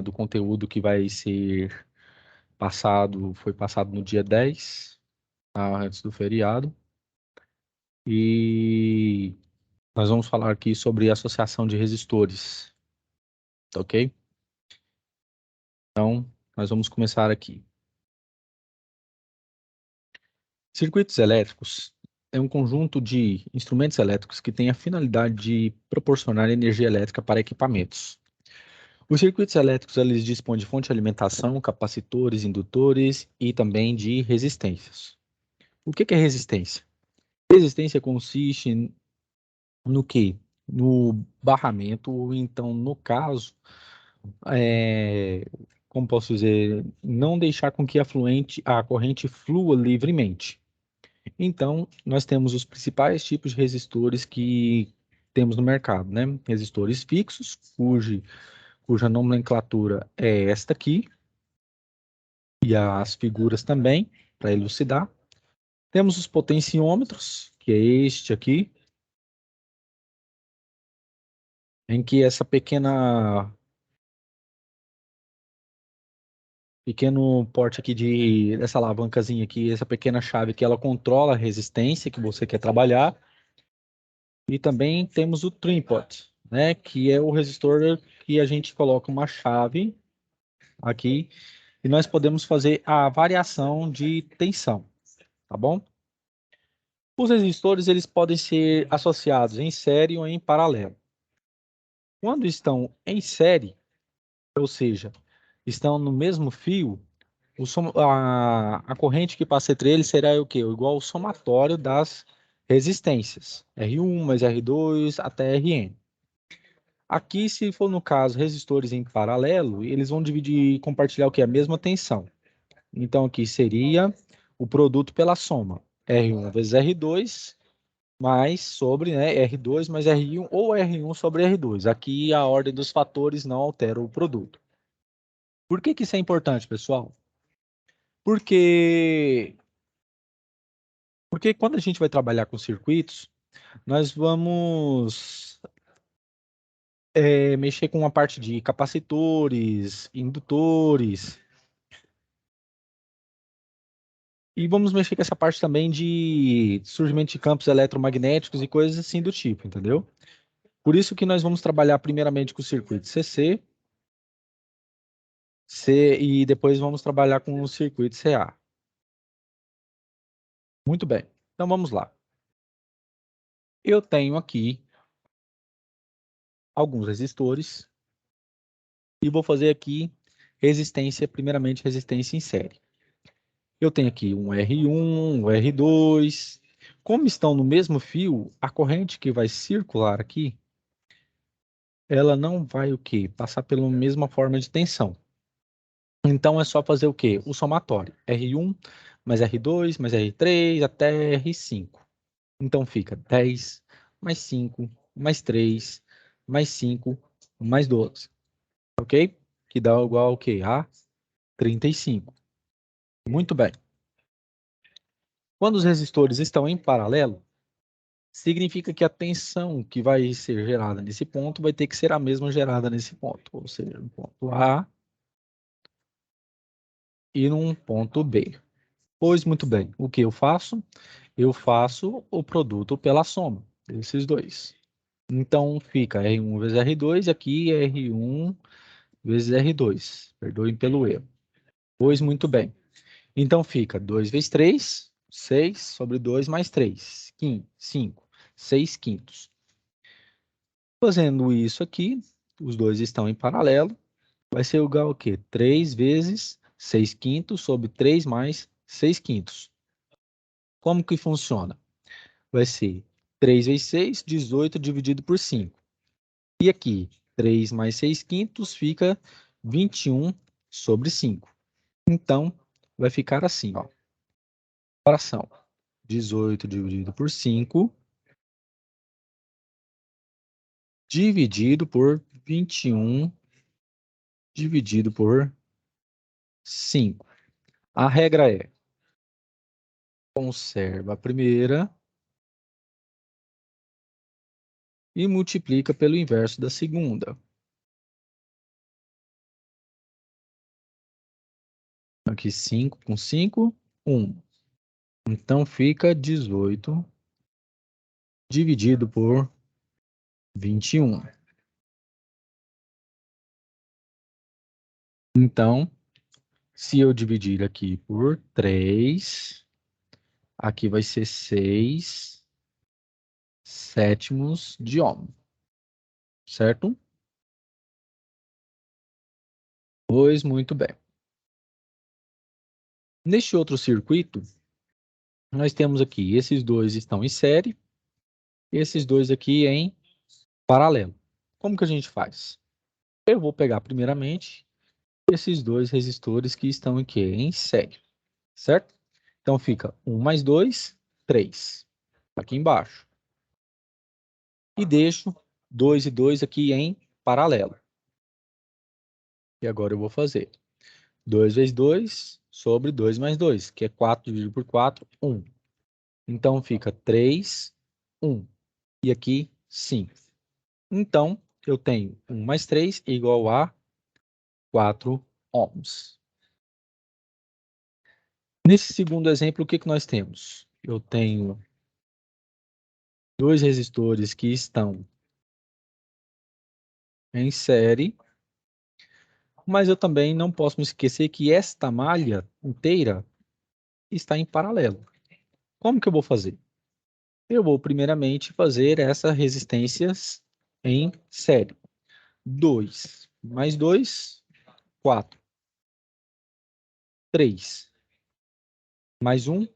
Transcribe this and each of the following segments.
do conteúdo que vai ser passado, foi passado no dia 10, antes do feriado. E nós vamos falar aqui sobre associação de resistores, tá ok? Então, nós vamos começar aqui. Circuitos elétricos é um conjunto de instrumentos elétricos que tem a finalidade de proporcionar energia elétrica para equipamentos. Os circuitos elétricos eles dispõem de fonte de alimentação, capacitores, indutores e também de resistências. O que é resistência? Resistência consiste no quê? No barramento, ou então, no caso, como posso dizer, não deixar com que a corrente flua livremente. Então, nós temos os principais tipos de resistores que temos no mercado, né? Resistores fixos, cuja nomenclatura é esta aqui, e as figuras também, para elucidar. Temos os potenciômetros, que é este aqui, em que essa pequeno porte aqui dessa alavancazinha aqui, essa pequena chave que ela controla a resistência que você quer trabalhar. E também temos o Trimpot, né, que é o resistor que a gente coloca uma chave aqui e nós podemos fazer a variação de tensão, tá bom? Os resistores eles podem ser associados em série ou em paralelo. Quando estão em série, ou seja, estão no mesmo fio, a corrente que passa entre eles será o quê? Igual ao somatório das resistências. R1 mais R2 até Rn. Aqui, se for no caso resistores em paralelo, eles vão dividir e compartilhar o que? A mesma tensão. Então, aqui seria o produto pela soma. R1 vezes R2 mais sobre, né, R2 mais R1 ou R1 sobre R2. Aqui a ordem dos fatores não altera o produto. Por que isso é importante, pessoal? Porque, porque quando a gente vai trabalhar com circuitos, nós vamos mexer com a parte de capacitores, indutores, e vamos mexer com essa parte também de surgimento de campos eletromagnéticos e coisas assim do tipo, entendeu? Por isso que nós vamos trabalhar primeiramente com o circuito CC, e depois vamos trabalhar com o circuito CA. Muito bem, então vamos lá. Eu tenho aqui alguns resistores e vou fazer aqui resistência, primeiramente resistência em série. Eu tenho aqui um R1, um R2. Como estão no mesmo fio, a corrente que vai circular aqui, ela não vai o quê? Passar pela mesma forma de tensão. Então é só fazer o quê? O somatório. R1 mais R2 mais R3 até R5. Então fica 10 mais 5 mais 3 mais 5 mais 12. Ok? Que dá igual ao quê? A 35. Muito bem. Quando os resistores estão em paralelo, significa que a tensão que vai ser gerada nesse ponto vai ter que ser a mesma gerada nesse ponto. Ou seja, no ponto A e num ponto B. Pois muito bem, o que eu faço? Eu faço o produto pela soma desses dois. Então fica R1 vezes R2, aqui R1 vezes R2. Perdoem pelo erro. Pois muito bem. Então fica 2 vezes 3, 6 sobre 2 mais 3, 5, 6 quintos. Fazendo isso aqui, os dois estão em paralelo, vai ser igual ao quê? 3 vezes 6 quintos sobre 3 mais 6 quintos. Como que funciona? Vai ser 3 vezes 6, 18 dividido por 5. E aqui, 3 mais 6 quintos fica 21 sobre 5. Então, vai ficar assim, ó. Fração. 18 dividido por 5, dividido por 21, dividido por 5. A regra é, conserva a primeira e multiplica pelo inverso da segunda. Aqui 5 com 5, 1. Então fica 18 dividido por 21. Então, se eu dividir aqui por 3, aqui vai ser 6 sétimos de ohm, certo? Pois muito bem. Neste outro circuito, nós temos aqui, esses dois estão em série, esses dois aqui em paralelo. Como que a gente faz? Eu vou pegar primeiramente esses dois resistores que estão aqui em série, certo? Então fica 1 mais 2, 3, aqui embaixo. E deixo 2 e 2 aqui em paralelo. E agora eu vou fazer 2 vezes 2 sobre 2 mais 2, que é 4 dividido por 4, 1. Então fica 3, 1. E aqui 5. Então eu tenho 1 mais 3 igual a 4 ohms. Nesse segundo exemplo, o que nós temos? Eu tenho dois resistores que estão em série, mas eu também não posso me esquecer que esta malha inteira está em paralelo. Como que eu vou fazer? Eu vou primeiramente fazer essas resistências em série. 2 mais 2, 4. 3 mais 1,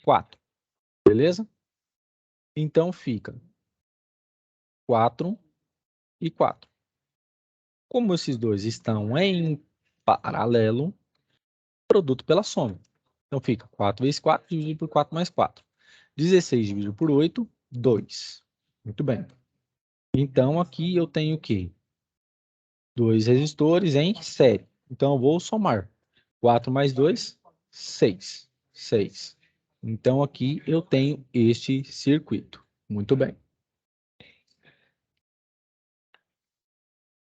4. Beleza? Então fica 4 e 4. Como esses dois estão em paralelo, produto pela soma. Então fica 4 vezes 4 dividido por 4 mais 4. 16 dividido por 8, 2. Muito bem. Então aqui eu tenho o quê? Dois resistores em série. Então eu vou somar. 4 mais 2, 6. 6. Então aqui eu tenho este circuito. Muito bem.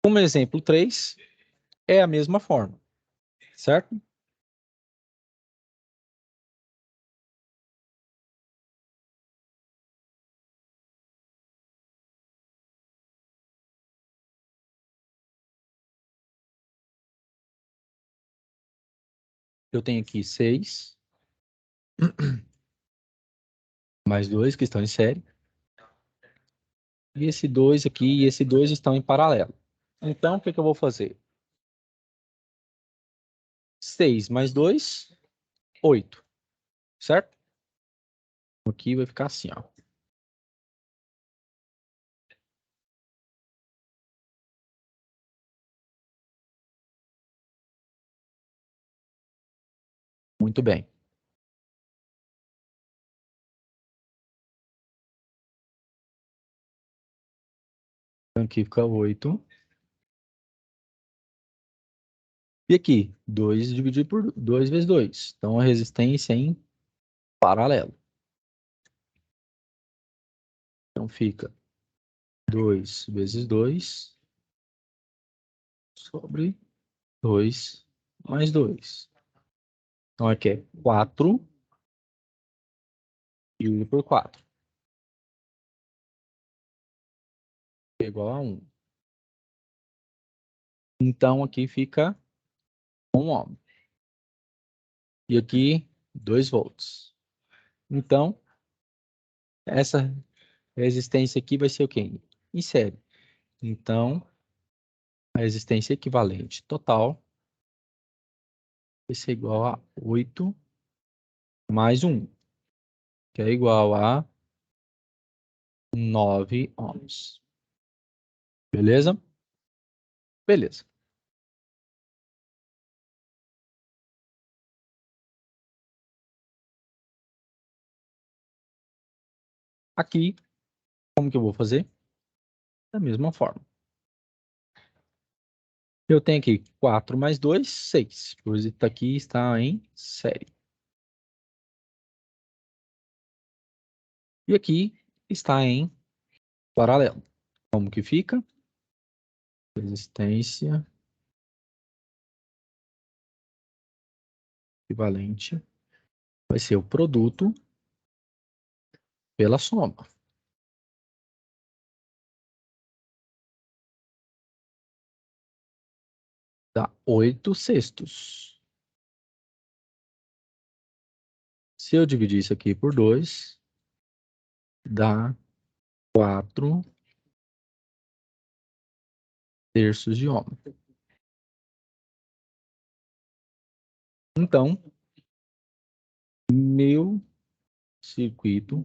Como exemplo 3, é a mesma forma, certo? Eu tenho aqui 6 mais 2 que estão em série. E esse 2 aqui e esse 2 estão em paralelo. Então, o que eu vou fazer? 6 mais 2, 8. Certo? Aqui vai ficar assim, ó. Muito bem. Então, aqui fica 8. E aqui, 2 dividido por 2 vezes 2. Então, a resistência em paralelo. Então, fica 2 vezes 2 sobre 2 mais 2. Então, aqui é 4 dividido por 4. É igual a 1. Então, aqui fica 1 ohm. E aqui, 2 volts. Então, essa resistência aqui vai ser o quê? Em série. Então, a resistência equivalente total vai ser igual a 8 mais 1, que é igual a 9 ohms. Beleza? Beleza. Aqui, como que eu vou fazer? Da mesma forma. Eu tenho aqui 4 mais 2, 6. Pois isso aqui está em série. E aqui está em paralelo. Como que fica? Resistência equivalente vai ser o produto pela soma. Dá 8/6. Se eu dividir isso aqui por 2, dá 4/3 de ohm. Então, meu circuito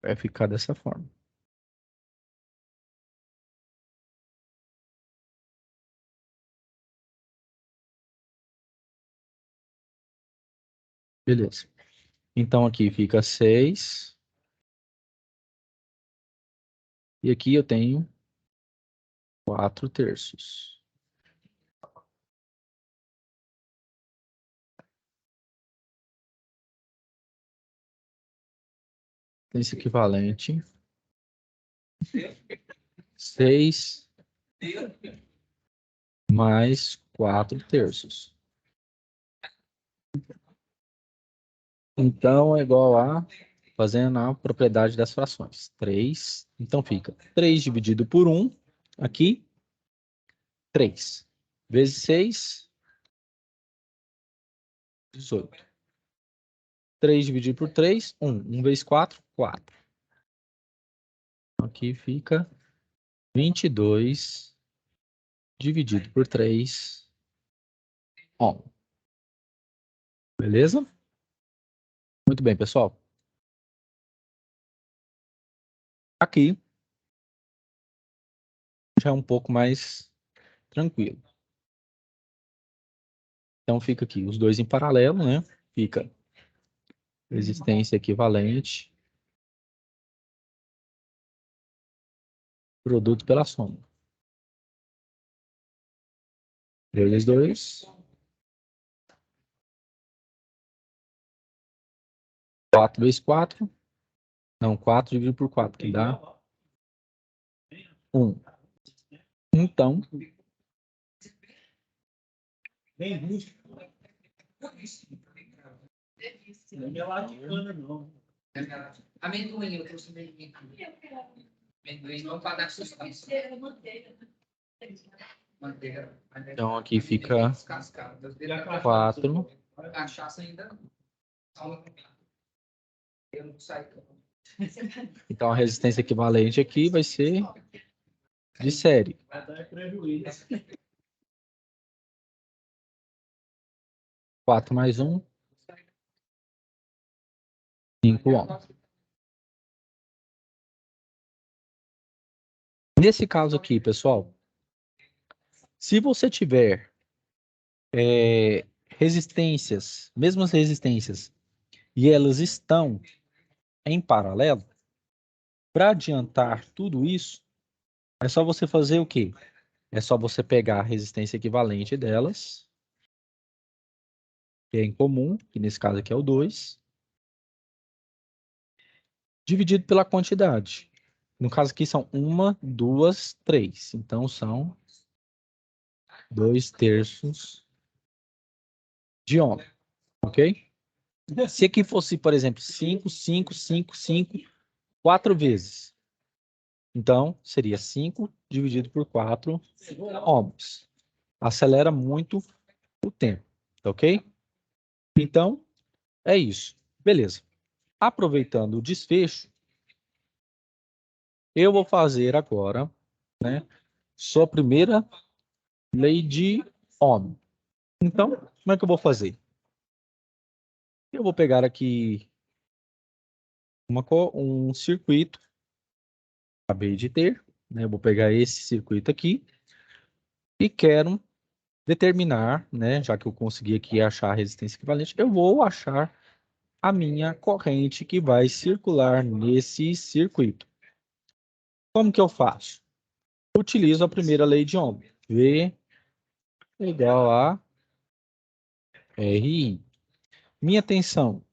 vai ficar dessa forma. Beleza. Então, aqui fica 6. E aqui eu tenho 4/3. Esse equivalente 6 mais 4/3. Então, é igual a, fazendo a propriedade das frações. 3, então fica 3 dividido por 1, aqui, 3. Vezes 6, 18. 3 dividido por 3, 1. 1 vezes 4, 4. Aqui fica 22 dividido por 3 ohm. Beleza? Muito bem, pessoal. Aqui já é um pouco mais tranquilo. Então fica aqui os dois em paralelo, né? Fica resistência equivalente, produto pela soma. 3 vezes 2, 4 vezes 4, não, 4 dividido por 4, que dá 1. Então, amendoim, eu trouxe amendoim. Amendoim não para dar sustância. então aqui fica 4. Cachaça ainda. Eu não saio. Então a resistência equivalente aqui vai ser de série. 4 mais 1, 5 ohm. Nesse caso aqui, pessoal, se você tiver resistências, mesmas resistências, e elas estão em paralelo, para adiantar tudo isso, é só você fazer o quê? É só você pegar a resistência equivalente delas, que é em comum, que nesse caso aqui é o 2, dividido pela quantidade. No caso aqui são 1, 2, 3. Então são 2/3 de ohm, ok? Se aqui fosse, por exemplo, 5, 5, 5, 5, 4 vezes. Então, seria 5 dividido por 4 ohms. Acelera muito o tempo, ok? Então, é isso. Beleza. Aproveitando o desfecho, eu vou fazer agora, né, sua primeira lei de Ohm. Então, como é que eu vou fazer? Eu vou pegar aqui um circuito, acabei de ter, né? Eu vou pegar esse circuito aqui e quero determinar, né, já que eu consegui aqui achar a resistência equivalente, eu vou achar a minha corrente que vai circular nesse circuito. Como que eu faço? Utilizo a primeira lei de Ohm. V é igual a RI. Minha tensão,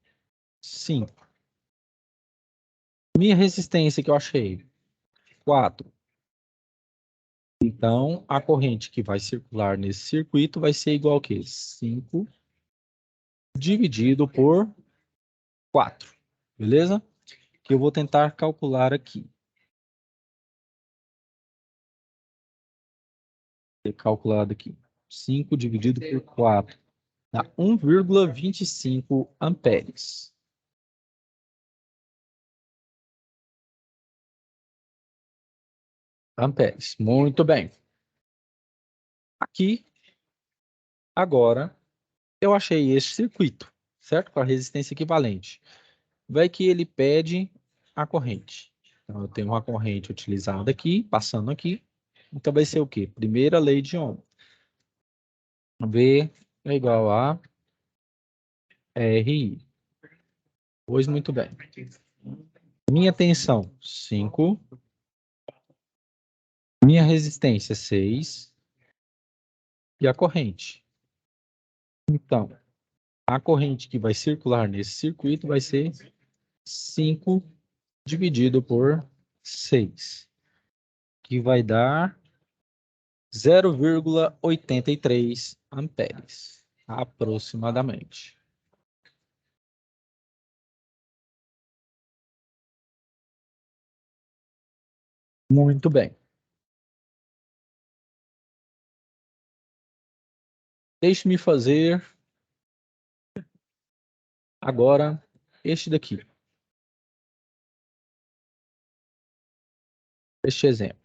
5. Minha resistência que eu achei, 4. Então, a corrente que vai circular nesse circuito vai ser igual a quê? 5 dividido por 4, beleza? Que eu vou tentar calcular aqui. Calculado aqui. 5 dividido por 4 dá 1,25 amperes. Amperes. Muito bem. Aqui, agora, eu achei esse circuito, certo? Com a resistência equivalente. Vai que ele pede a corrente. Então, eu tenho uma corrente utilizada aqui, passando aqui. Então, vai ser o quê? Primeira lei de Ohm. V é igual a RI. Pois muito bem. Minha tensão, 5. Minha resistência, 6. E a corrente. Então, a corrente que vai circular nesse circuito vai ser 5 dividido por 6, que vai dar 0,83 amperes, aproximadamente. Muito bem. Deixe-me fazer agora este daqui. Este exemplo.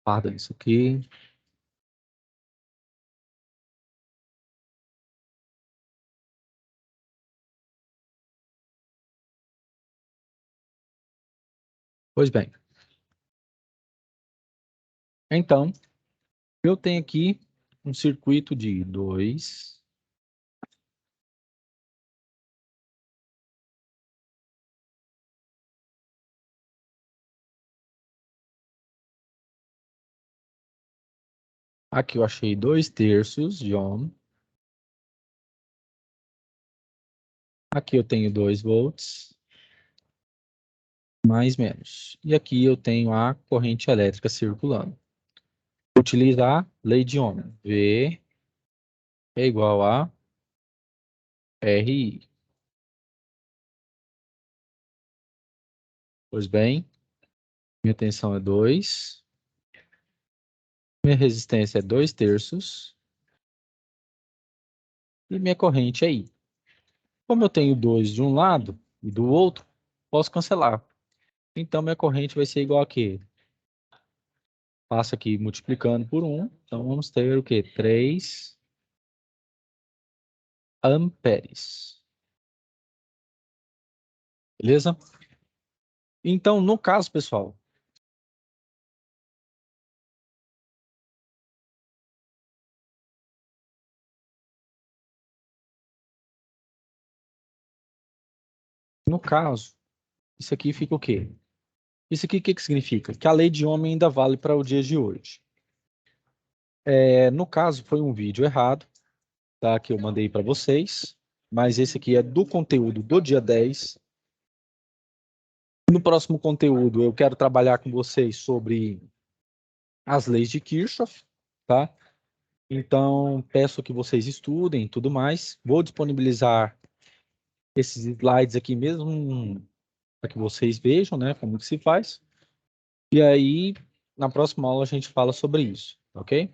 Guarda isso aqui. Pois bem. Então, eu tenho aqui um circuito de 2. Aqui eu achei 2/3 de Ohm. Aqui eu tenho 2 volts. Mais menos. E aqui eu tenho a corrente elétrica circulando. Utilizar lei de Ohm. V é igual a RI. Pois bem, minha tensão é 2. Minha resistência é 2/3. E minha corrente é I. Como eu tenho 2 de um lado e do outro, posso cancelar. Então, minha corrente vai ser igual a quê? Passa aqui multiplicando por 1. Então, vamos ter o quê? 3 amperes. Beleza? Então, no caso, pessoal, isso aqui fica o quê? Isso aqui o que significa? Que a lei de Ohm ainda vale para o dia de hoje. No caso, foi um vídeo errado, tá? Que eu mandei para vocês, mas esse aqui é do conteúdo do dia 10. No próximo conteúdo, eu quero trabalhar com vocês sobre as leis de Kirchhoff, tá? Então, peço que vocês estudem e tudo mais. Vou disponibilizar esses slides aqui mesmo para que vocês vejam, né, como que se faz. E aí, na próxima aula a gente fala sobre isso, ok?